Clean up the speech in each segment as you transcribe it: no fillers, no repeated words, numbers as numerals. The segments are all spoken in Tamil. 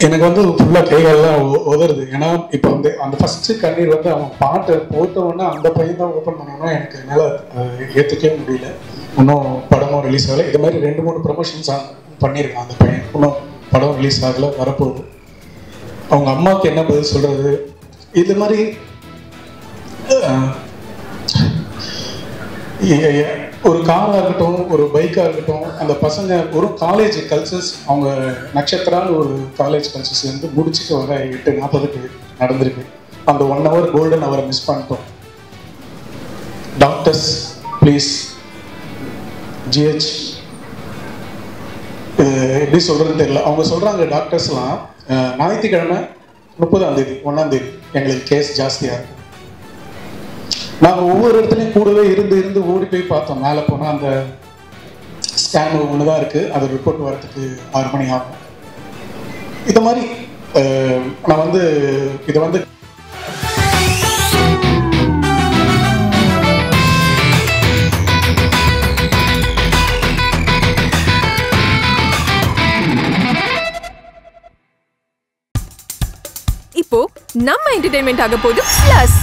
எனக்கு வந்து ஃபுல்லாக கைகாலெலாம் உதருது. ஏன்னா இப்போ வந்து அந்த ஃபஸ்ட்டு கண்ணீர் வந்து அவன் பாட்டை போட்டவொன்னே அந்த பையன் தான் ஓப்பன் பண்ணோன்னா எனக்கு என்னால் ஏற்றுக்கவே முடியல. இன்னும் படமும் ரிலீஸ் ஆகலை. இது மாதிரி 2-3 ப்ரமோஷன்ஸ் பண்ணியிருக்கான் அந்த பையன். இன்னும் படம் ரிலீஸ் ஆகலை, வரப்போகுது. அவங்க அம்மாவுக்கு என்ன பதில் சொல்கிறது? இது மாதிரி ஒரு காராக இருக்கட்டும், ஒரு பைக்காக இருக்கட்டும், அந்த பசங்க ஒரு காலேஜ் கல்ச்சர்ஸ், அவங்க நட்சத்திரான்னு ஒரு காலேஜ் கல்ச்சர்ஸ் வந்து முடிச்சுட்டு வர 8:40க்கு நடந்திருக்கு. அந்த 1 hour கோல்டன் அவரை மிஸ் பண்ணிட்டோம். டாக்டர்ஸ் ப்ளீஸ், ஜிஹெச் எப்படி சொல்கிறதுன்னு தெரியல. அவங்க சொல்கிறாங்க டாக்டர்ஸ்லாம் ஞாயிற்றுக்கிழமை 30ஆம் தேதி 1ஆம் தேதி எங்களுக்கு கேஸ் ஜாஸ்தியாக இருக்கும். நாங்கள் ஒவ்வொரு இடத்துலையும் கூடவே இருந்து ஓடி போய் பார்த்தோம். மேலே போனால் அந்த ஸ்கேன் ஒன்று தான் இருக்குது, அது ரிப்போர்ட் வரத்துக்கு 6 மணி ஆகும். இது மாதிரி நான் வந்து இதை வந்து இப்போ நம்ம என்டர்டெயின்மெண்ட் ஆக போகுது பிளஸ்.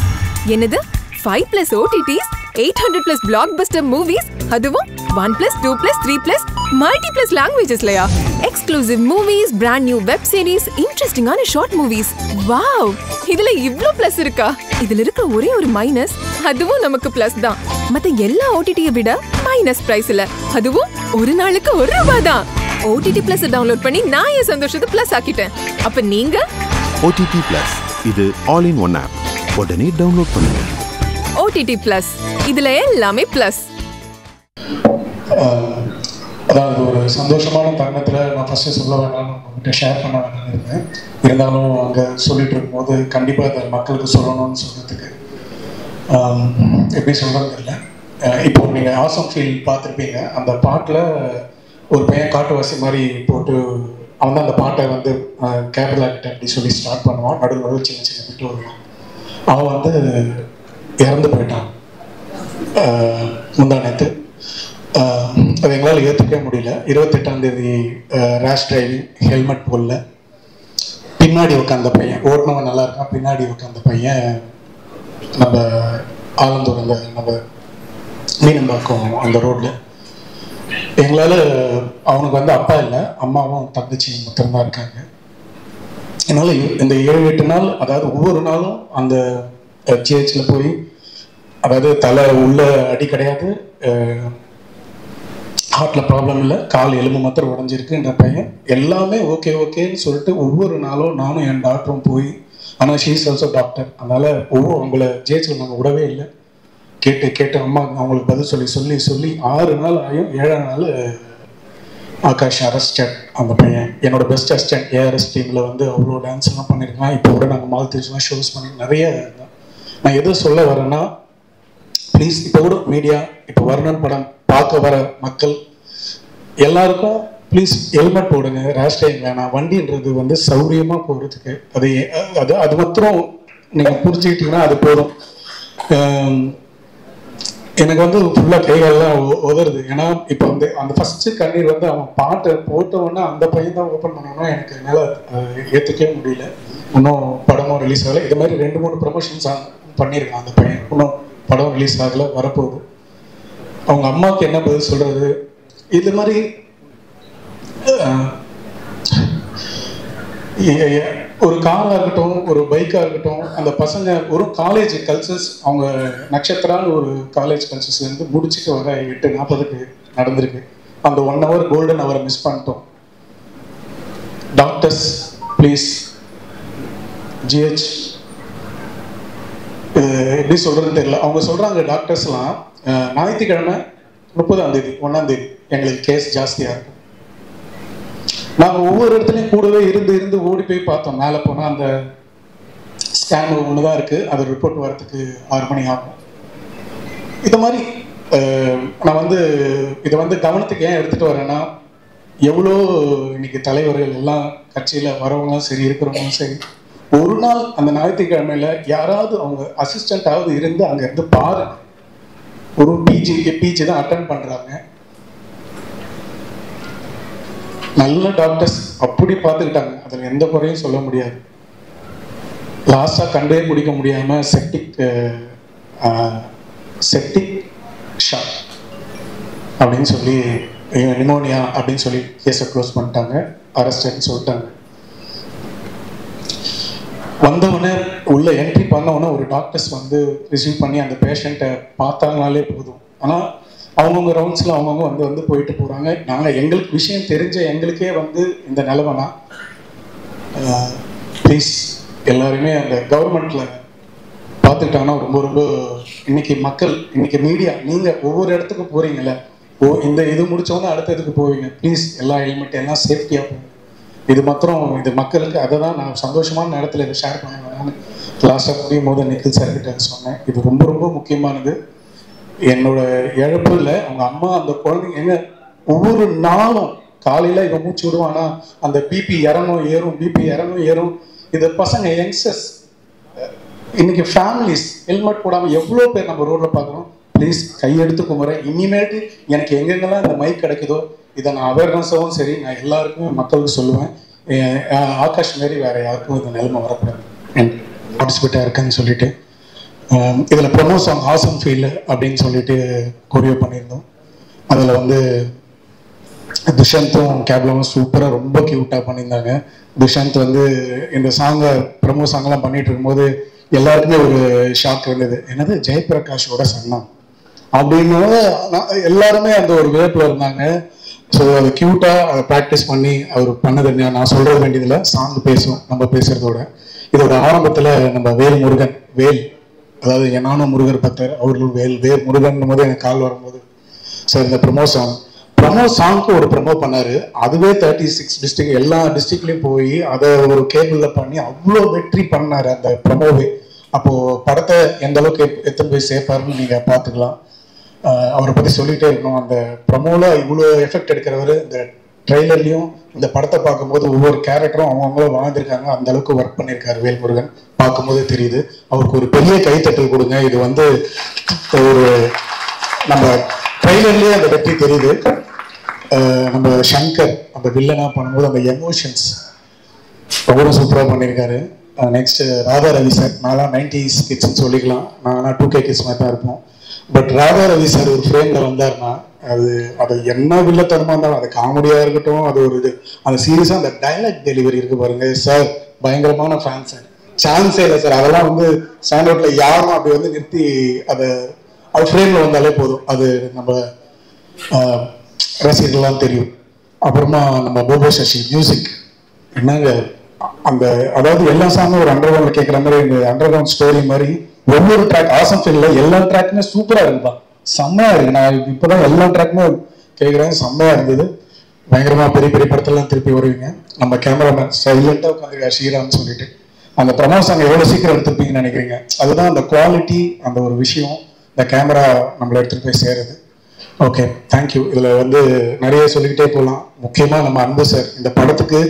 என்னது 5+ OTTs, 800+ blockbuster movies, அதுவும் 1+, 2+, 3+ multi+ languagesலயா? Exclusive movies, brand new web series, இன்ட்ரெஸ்டிங்கான ஷார்ட் மூவிஸ். வாவ், இதுல இவ்ளோ பிளஸ் இருக்கா? இதுல இருக்க ஒரே ஒரு மைனஸ், அதுவும் நமக்கு பிளஸ் தான். மத்த எல்லா OTT-ய விட மைனஸ் பிரைஸ்ல, அதுவும் ஒரு நாளுக்கு ₹1 தான். OTT Plus டவுன்லோட் பண்ணி நான் என் சந்தோஷத்தை பிளஸ் ஆக்கிட்டேன். அப்ப நீங்க OTT Plus, இது ஆல் இன் ஒன் ஆப். உடனே டவுன்லோட் பண்ணுங்க. OTT Plus, இதுல எல்லாமே பிளஸ். அதாவது ஒரு சந்தோஷமான தருணத்தில் நான் ஃபஸ்ட்டு சொல்ல வேண்டாம்னு உங்கள்கிட்ட ஷேர் பண்ண வேண்டாம்னு இருந்தேன். இருந்தாலும் அங்கே சொல்லிட்டு இருக்கும்போது கண்டிப்பாக அதை மக்களுக்கு சொல்லணும்னு சொல்கிறதுக்கு எப்படி சொல்கிறது தெரியல. இப்போ நீங்கள் ஆசம் ஃபீல் பார்த்துருப்பீங்க. அந்த பாட்டில் ஒரு பையன் காட்டுவாசி மாதிரி போட்டு அவன் தான் அந்த பாட்டை வந்து கேபிள் ஆக்ட் அப்படி சொல்லி ஸ்டார்ட் பண்ணுவான். நடுவில் சின்ன சின்ன விட்டு வருவான். அவன் வந்து இறந்து போயிட்டான் முந்தா நேற்று. அது எங்களால் ஏற்றுக்கவே முடியல. 28ஆம் தேதி ரேஷ் டிரைவிங், ஹெல்மெட் போடல, பின்னாடி உட்காந்த பையன், ஓட்டினவன் நல்லா இருக்கான், பின்னாடி உட்காந்த பையன் நம்ம ஆலந்தூர் அந்த நம்ம மீனம்பாக்கம் அந்த ரோட்டில். எங்களால் அவனுக்கு வந்து அப்பா இல்லை, அம்மாவும் தங்கச்சி மட்டும்தான் இருக்காங்க. என்னால் இந்த 7-8 நாள், அதாவது ஒவ்வொரு நாளும் அந்த ஜிஹெச்சில் போய், அதாவது தலை உள்ள அடி கிடையாது, ஹார்ட்டில் ப்ராப்ளம் இல்லை, கால் எலும்பு மாத்திரம் உடஞ்சிருக்குன்ற பையன் எல்லாமே ஓகேன்னு சொல்லிட்டு ஒவ்வொரு நாளும் நானும் என் டாக்டரும் போய், ஆனால் ஷீஸ் ஆல்சோ டாக்டர், அதனால் அவங்கள ஜிஹெச்சில் நாங்கள் விடவே இல்லை. கேட்டு அம்மா அவங்களுக்கு பதில் சொல்லி 6 நாள் ஆகும். 7ஆம் நாள் ஆகாஷ் அரெஸ்டட். அந்த பையன் என்னோட பெஸ்ட் அசிஸ்டன்ட். ARS டீமில் வந்து அவ்வளோ டான்ஸ்லாம் பண்ணியிருக்கான். இப்போ கூட நாங்கள் மால்திரிச்சுலாம் ஷோஸ் பண்ணி நிறைய இருந்தோம். நான் எதுவும் சொல்ல வரேன்னா, ப்ளீஸ் இப்போ கூட மீடியா, இப்போ வர்ணன் படம் பார்க்க வர மக்கள் எல்லாருக்கும் ப்ளீஸ் ஹெல்மெட் போடுங்க. ரேஷ் டைம் வேணாம். வண்டின்றது வந்து சௌரியமாக போகிறதுக்கு அது மாத்திரம் நீங்கள் புரிஞ்சுக்கிட்டீங்கன்னா அது போதும். எனக்கு வந்து ஃபுல்லாக கைகாலெலாம் உதருது. ஏன்னா இப்போ வந்து அந்த ஃபஸ்ட்டு கண்ணீர் வந்து அவன் பாட்டை போட்டவொன்னே அந்த பையன் தான் ஓப்பன் பண்ணோன்னா எனக்கு என்னால் ஏற்றுக்கவே முடியல. இன்னும் படமும் ரிலீஸ் ஆகலை. இது மாதிரி 2-3 ப்ரமோஷன்ஸ் பண்ணியிருக்கான் அந்த பையன். இன்னும் படம் ரிலீஸ் ஆகலை, வரப்போகுது. அவங்க அம்மாவுக்கு என்ன பதில் சொல்கிறது? இது மாதிரி ஒரு காராக இருக்கட்டும், ஒரு பைக்காக இருக்கட்டும், அந்த பசங்க ஒரு காலேஜ் கல்ச்சர்ஸ், அவங்க நட்சத்திரான்னு ஒரு காலேஜ் கல்ச்சர்ஸ் வந்து முடிச்சுட்டு வர 8:40க்கு நடந்திருக்கு. அந்த 1 hour கோல்டன் அவரை மிஸ் பண்ணிட்டோம். டாக்டர்ஸ் ப்ளீஸ், ஜிஹெச் எப்படி சொல்கிறதுன்னு தெரியல. அவங்க சொல்கிறாங்க டாக்டர்ஸ்லாம் ஞாயிற்றுக்கிழமை 30ஆம் தேதி 1ஆம் தேதி எங்களுக்கு கேஸ் ஜாஸ்தியாக இருக்கும். நாங்கள் ஒவ்வொரு இடத்துலையும் கூடவே இருந்து ஓடி போய் பார்த்தோம். மேலே போனால் அந்த ஸ்கேன் ஒன்று தான் இருக்குது, அது ரிப்போர்ட் வரத்துக்கு 6 மணி ஆகும். இது மாதிரி நான் வந்து இதை வந்து கவனத்துக்கு ஏன் எடுத்துகிட்டு வரேன்னா, எவ்வளோ இன்னைக்கு தலைவர்கள் எல்லாம் கட்சியில் வரவங்களும் சரி, இருக்கிறவங்களும் சரி, ஒரு நாள் அந்த ஞாயிற்றுக்கிழமையில் யாராவது அவங்க அசிஸ்டண்ட்டாவது இருந்து அங்கே இருந்து பாருங்க. ஒரு பிஜி தான் அட்டன் பண்ணுறாங்க. நல்ல டாக்டர்ஸ் அப்படி பார்த்துக்கிட்டாங்க, அதில் எந்த குறையும் சொல்ல முடியாது. லாஸ்ட்டாக கண்டே பிடிக்க முடியாமல் செப்டிக் ஷாக் அப்படின்னு சொல்லி நிமோனியா அப்படின்னு சொல்லி கேஸை க்ளோஸ் பண்ணிட்டாங்க, அரெஸ்ட்னு சொல்லிட்டாங்க. வந்தவொடனே உள்ள என்ட்ரி பண்ணவொடனே ஒரு டாக்டர்ஸ் வந்து ரிசீவ் பண்ணி அந்த பேஷண்ட்டை பார்த்தாங்கனாலே போதும். ஆனால் அவங்கவுங்க ரவுண்ட்ஸில் அவங்கவுங்க வந்து போயிட்டு போகிறாங்க. நாங்கள் எங்களுக்கு விஷயம் தெரிஞ்ச எங்களுக்கே வந்து இந்த நிலமைனா ப்ளீஸ் எல்லாருமே அந்த கவர்மெண்ட்டில் பார்த்துக்கிட்டாங்கன்னா ரொம்ப ரொம்ப இன்னைக்கு மக்கள், இன்னைக்கு மீடியா, நீங்கள் ஒவ்வொரு இடத்துக்கு போகிறீங்கள, இந்த இது முடிச்சோன்னா அடுத்த இதுக்கு போவீங்க. ப்ளீஸ் எல்லா ஹெல்மெட் எல்லாம் சேஃப்டியாக போங்க. இது மாத்திரம் இது மக்களுக்கு, அதை தான் நான் சந்தோஷமான நேரத்தில் இதை ஷேர் பண்ணுவேன். லாஸ்ட்டாக முடியும் போது நிக்கில் சார்கிட்ட சொன்னேன், இது ரொம்ப ரொம்ப முக்கியமானது. என்னோட இழப்பு இல்லை, அவங்க அம்மா அந்த குழந்தைங்க என்ன ஒவ்வொரு நாளும் காலையில் இவன் மூச்சு விடுவானா அந்த பிபி இறங்கும் ஏறும், பிபி இறங்கும் ஏறும். இந்த பசங்க யங்ஸ்டர்ஸ் இன்னைக்கு ஃபேமிலிஸ் ஹெல்மெட் போடாமல் எவ்வளோ பேர் நம்ம ரோட்டில் பார்க்குறோம். ப்ளீஸ் கையெடுத்து கும்பிட்றேன், இனிமேட்டு எனக்கு எங்கெங்கெல்லாம் இந்த மைக் கிடைக்குதோ இதை நான் அவேர்னஸாகவும் சரி நான் எல்லாருக்குமே மக்களுக்கு சொல்லுவேன். ஆகாஷ் மாரி வேறு யாருக்கும் இந்த நிலைமை வரக்கூடாது. பார்ட்டிசிபேட்டாக இருக்கேன்னு சொல்லிட்டு இதில் ப்ரொமோ சாங் ஆசம் ஃபீல் அப்படின்னு சொல்லிட்டு கொரியோ பண்ணியிருந்தோம். அதில் வந்து துஷாந்தும் கேப்லவும் சூப்பராக ரொம்ப க்யூட்டாக பண்ணியிருந்தாங்க. துஷாந்த் வந்து இந்த சாங்கை ப்ரொமோ சாங்லாம் பண்ணிட்டு இருக்கும்போது எல்லாருக்குமே ஒரு ஷாக் இருந்தது, என்னது ஜெயபிரகாஷோட சன்னம் அப்படின்னு. எல்லாருமே அந்த ஒரு வேப்பில் இருந்தாங்க. ஸோ அது க்யூட்டாக அதை ப்ராக்டிஸ் பண்ணி அவர் பண்ணது. நான் சொல்கிறது வேண்டியதில்லை, சாங் பேசும் நம்ம பேசுகிறதோட. இதோட ஆரம்பத்தில் நம்ம வேல் முருகன், வேல் அதாவது நானும் முருகர் பக்தர், அவர்களும் வேல் முருகன் போது எனக்கு கால் வரும்போது சார் இந்த ப்ரொமோ சாங்க்கு ஒரு ப்ரொமோ பண்ணார். அதுவே 36 டிஸ்ட்ரிக்ட் எல்லா டிஸ்ட்ரிக்ட்லேயும் போய் அதை ஒரு கேபிளில் பண்ணி அவ்வளோ வெற்றி பண்ணார் அந்த ப்ரொமோவே. அப்போது படத்தை எந்த அளவுக்கு எத்தனை போய் சேர்ப்பாருன்னு நீங்கள் பார்த்துக்கலாம். அவரை பற்றி சொல்லிகிட்டே இருக்கணும். அந்த ப்ரொமோவில் இவ்வளோ எஃபெக்ட் எடுக்கிறவர் இந்த ட்ரெய்லர்லையும் இந்த படத்தை பார்க்கும்போது ஒவ்வொரு கேரக்டரும் அவங்கவுங்களும் வாழ்ந்திருக்காங்க. அந்த அளவுக்கு ஒர்க் பண்ணியிருக்காரு வேல்முருகன், பார்க்கும்போது தெரியுது. அவருக்கு ஒரு பெரிய கைத்தட்டல் கொடுங்க. இது வந்து ஒரு நம்ம ட்ரெய்லர்லேயே அந்த வெற்றி தெரியுது. நம்ம சங்கர் அந்த வில்லனாக பண்ணும்போது அந்த எமோஷன்ஸ் ரொம்ப சூப்பராக பண்ணியிருக்காரு. நெக்ஸ்ட் ராதா ரவி சார், நான்லாம் 90s கிட்ஸ்ன்னு சொல்லிக்கலாம், நான்லாம் 2K கிட்ஸ் மாதிரி தான் இருப்போம். பட் ராதா ரவி சார் ஒரு ஃப்ரேமில் வந்தார்னா அது என்ன வில்லத்தனமாக இருந்தாலும், அது காமெடியாக இருக்கட்டும், அது ஒரு இது அந்த சீரியஸாக அந்த டைலாக் டெலிவரி இருக்குது பாருங்க சார், பயங்கரமான ஃபேன் சார். சான்ஸே இல்லை சார், அதெல்லாம் வந்து ஸ்டாண்டர்டில் யாரும் அப்படி வந்து நிறுத்தி அது ஃப்ரேமில் வந்தாலே போதும், அது நம்ம ரசிகர்கள்லாம் தெரியும். அப்புறமா நம்ம போபோ சசி மியூசிக் என்னங்க அந்த, அதாவது எல்லா சாங்கும் ஒரு அண்டர்கிரவுண்டில் கேட்குற மாதிரி இந்த அண்டர்கிரவுண்ட் ஸ்டோரி மாதிரி ஒவ்வொரு ட்ராக் ஆசம் ஃபீல்ல எல்லா ட்ராக்குமே சூப்பராக இருக்குதான், செம்மையா இருக்கு. நான் இப்போதான் எல்லா ட்ராக்குமே கேட்குறேன், செம்மையா இருந்தது. பயங்கரமா பெரிய பெரிய படத்தெல்லாம் திருப்பி வருவீங்க. நம்ம கேமராமேன் சைலண்டா உட்காந்துருக்காரு ஸ்ரீராம் சொல்லிட்டு, அந்த ப்ரமோ சாங் எவ்வளவு சீக்கிரம் எடுத்துருப்பீங்கன்னு நினைக்கிறீங்க. அதுதான் அந்த குவாலிட்டி, அந்த ஒரு விஷயம், இந்த கேமரா நம்மளை எடுத்துட்டு போய் சேருது. Okay, thank you. இதுல வந்து நிறைய சொல்லிக்கிட்டே போகலாம். முக்கியமா நம்ம அன்பு சார், இந்த படத்துக்கு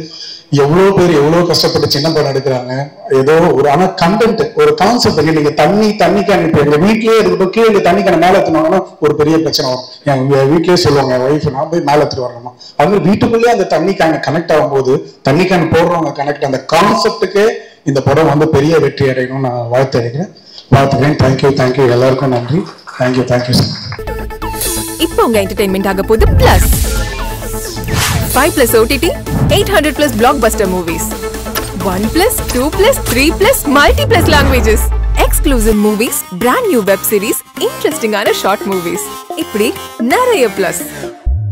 எவ்வளோ பேர் எவ்வளோ கஷ்டப்பட்டு சின்ன படம் எடுக்கிறாங்க. ஏதோ ஒரு ஆனால் கண்டென்ட் ஒரு கான்செப்ட் இருக்கு. நீங்க தண்ணி கேன் இப்போ எங்க வீட்லயே இருக்கட்டும், கீழே இந்த தண்ணி கேன் மேலே எடுத்துனாங்கன்னா ஒரு பெரிய பிரச்சனை வரும். எங்க வீட்லயே சொல்லுவாங்க ஒய்ஃப், நான் போய் மேலே எடுத்துட்டு வரணுமா, அது வீட்டுக்குள்ளேயே அந்த தண்ணி கேன் கனெக்ட் ஆகும்போது தண்ணி கேன் போடுறவங்க கனெக்ட், அந்த கான்செப்டுக்கு இந்த படம் வந்து பெரிய வெற்றி அடையணும்னு நான் வாழ்த்துக்கிறேன். தேங்க்யூ எல்லாருக்கும் நன்றி. Thank you sir. இப்போ உங்க என்டர்டெயின்மெண்ட் ஆக போகுது plus 5+ OTT, 800+ blockbuster movies, 1+, 2+, 3+, multi+ languages, exclusive movies, brand new web series, interesting ஆன short movies, இப்படி நிறைய பிளஸ்.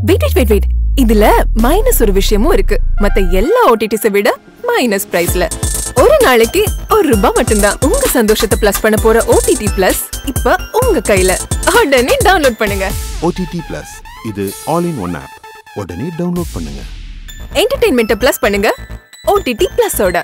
வெயிட் இதுல மைனஸ் ஒரு விஷயமும் இருக்கு. மத்த எல்லா OTTs விட மைனஸ் பிரைஸ்ல ஒரு நாளைக்கு ₹1 மட்டும்தான். உங்க சந்தோஷத்தை பிளஸ் பண்ண போற OTT பிளஸ் இப்ப உங்க கையில. உடனே டவுன்லோட் பண்ணுங்க. OTT பிளஸ், இது ஆல் இன் ஒன் ஆப். உடனே டவுன்லோட் பண்ணுங்க. என்டர்டெயின்மெண்ட்டை பிளஸ் பண்ணுங்க OTT பிளஸோட.